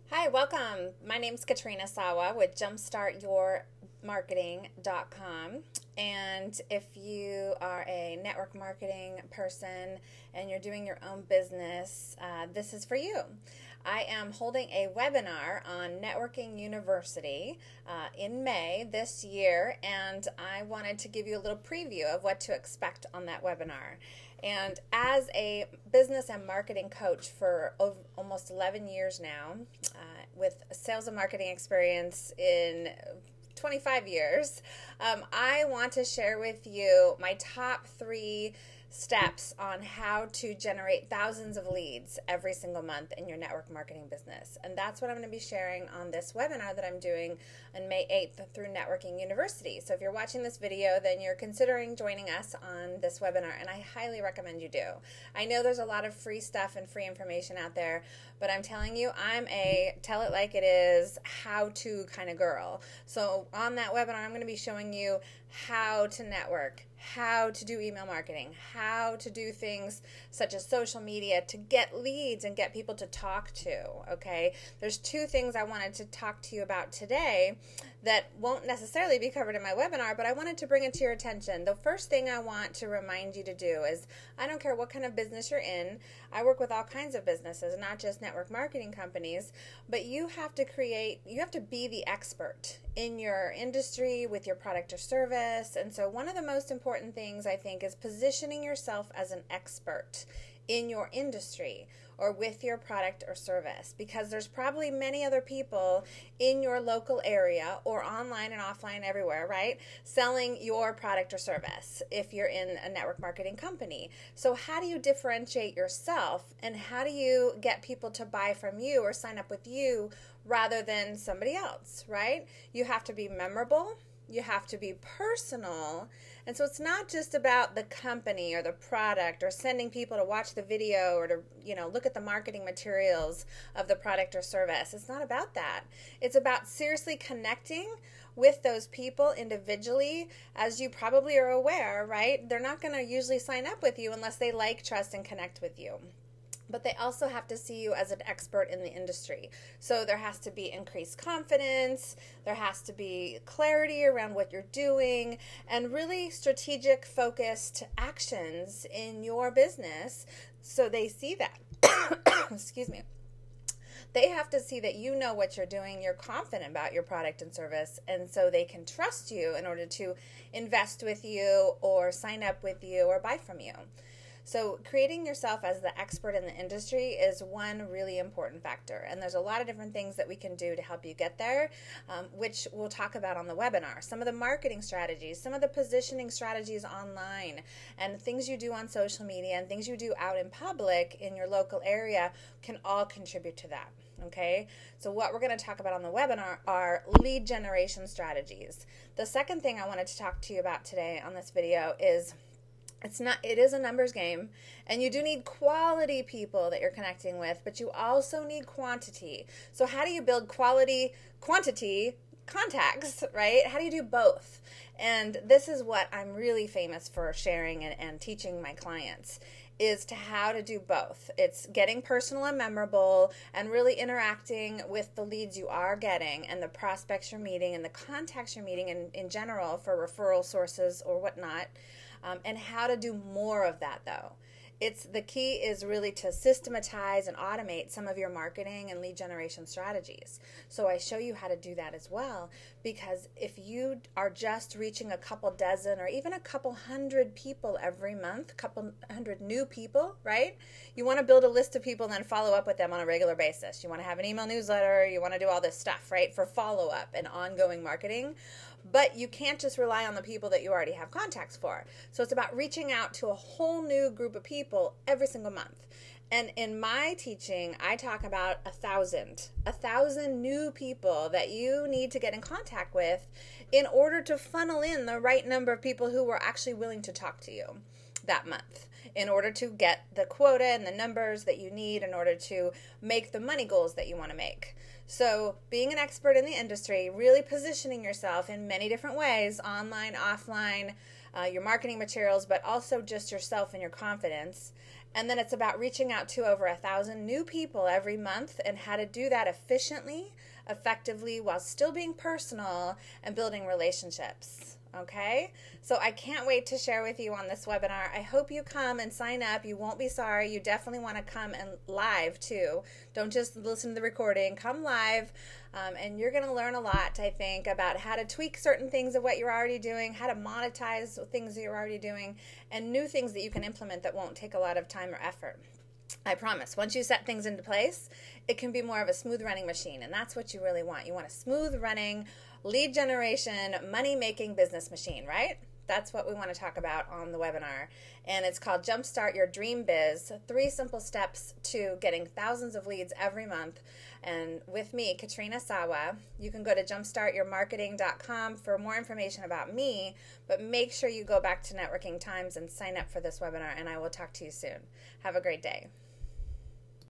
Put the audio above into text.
Hi, welcome. My name's Katrina Sawa with jumpstartyourmarketing.com. And if you are a network marketing person and you're doing your own business, this is for you. I am holding a webinar on Networking University in May this year, and I wanted to give you a little preview of what to expect on that webinar. And as a business and marketing coach for almost 11 years now, with sales and marketing experience in 25 years, I want to share with you my top 3 steps on how to generate thousands of leads every single month in your network marketing business. And that's what I'm going to be sharing on this webinar that I'm doing on May 8th through Networking University. So if you're watching this video, then you're considering joining us on this webinar, and I highly recommend you do. I know there's a lot of free stuff and free information out there, but I'm telling you, I'm a tell it like it is, how-to kind of girl. So on that webinar, I'm going to be showing you how to network, how to do email marketing, how to do things such as social media to get leads and get people to talk to, okay? There's 2 things I wanted to talk to you about today that won't necessarily be covered in my webinar, but I wanted to bring it to your attention. The first thing I want to remind you to do is, I don't care what kind of business you're in, I work with all kinds of businesses, not just network marketing companies, but you have to be the expert in your industry with your product or service. And so one of the most important things, I think, is positioning yourself as an expert in your industry or with your product or service, because there's probably many other people in your local area or online and offline everywhere, right, selling your product or service if you're in a network marketing company. So how do you differentiate yourself, and how do you get people to buy from you or sign up with you rather than somebody else, right? You have to be memorable. You have to be personal. And so it's not just about the company or the product or sending people to watch the video or to, look at the marketing materials of the product or service. It's not about that. It's about seriously connecting with those people individually. As you probably are aware, right? They're not going to usually sign up with you unless they like, trust, and connect with you. But they also have to see you as an expert in the industry. So there has to be increased confidence, there has to be clarity around what you're doing, and really strategic, focused actions in your business so they see that. Excuse me. They have to see that you know what you're doing, you're confident about your product and service, and so they can trust you in order to invest with you or sign up with you or buy from you. So creating yourself as the expert in the industry is one really important factor. And there's a lot of different things that we can do to help you get there, which we'll talk about on the webinar. Some of the marketing strategies, some of the positioning strategies online, and things you do on social media and things you do out in public in your local area can all contribute to that. Okay, so what we're going to talk about on the webinar are lead generation strategies. The second thing I wanted to talk to you about today on this video is it is a numbers game, and you do need quality people that you're connecting with, but you also need quantity. So how do you build quantity contacts, right? How do you do both? And this is what I'm really famous for sharing and teaching my clients, is to how to do both. It's getting personal and memorable and really interacting with the leads you are getting and the prospects you're meeting and the contacts you're meeting in general for referral sources or whatnot. And how to do more of that, though. The key is really to systematize and automate some of your marketing and lead generation strategies. So I show you how to do that as well, because if you are just reaching a couple dozen or even a couple hundred people every month, a couple hundred new people, right? You want to build a list of people and then follow up with them on a regular basis. You want to have an email newsletter. You want to do all this stuff, right, for follow-up and ongoing marketing. But you can't just rely on the people that you already have contacts for. So it's about reaching out to a whole new group of people every single month. And in my teaching, I talk about 1,000 new people that you need to get in contact with in order to funnel in the right number of people who are actually willing to talk to you that month, in order to get the quota and the numbers that you need in order to make the money goals that you want to make. So being an expert in the industry, really positioning yourself in many different ways, online, offline, your marketing materials, but also just yourself and your confidence, And then it's about reaching out to over 1,000 new people every month and how to do that efficiently, effectively, while still being personal and building relationships. Okay, so I can't wait to share with you on this webinar. I hope you come and sign up. You won't be sorry. You definitely want to come and live too. Don't just listen to the recording. Come live, and you're going to learn a lot, I think, about how to tweak certain things of what you're already doing, how to monetize things that you're already doing, and new things that you can implement that won't take a lot of time or effort. I promise, once you set things into place, it can be more of a smooth running machine, and that's what you really want. You want a smooth running, lead generation, money-making business machine, right? That's what we want to talk about on the webinar. And it's called Jumpstart Your Dream Biz, 3 simple steps to getting thousands of leads every month. And with me, Katrina Sawa, you can go to jumpstartyourmarketing.com for more information about me, but make sure you go back to Networking Times and sign up for this webinar, and I will talk to you soon. Have a great day.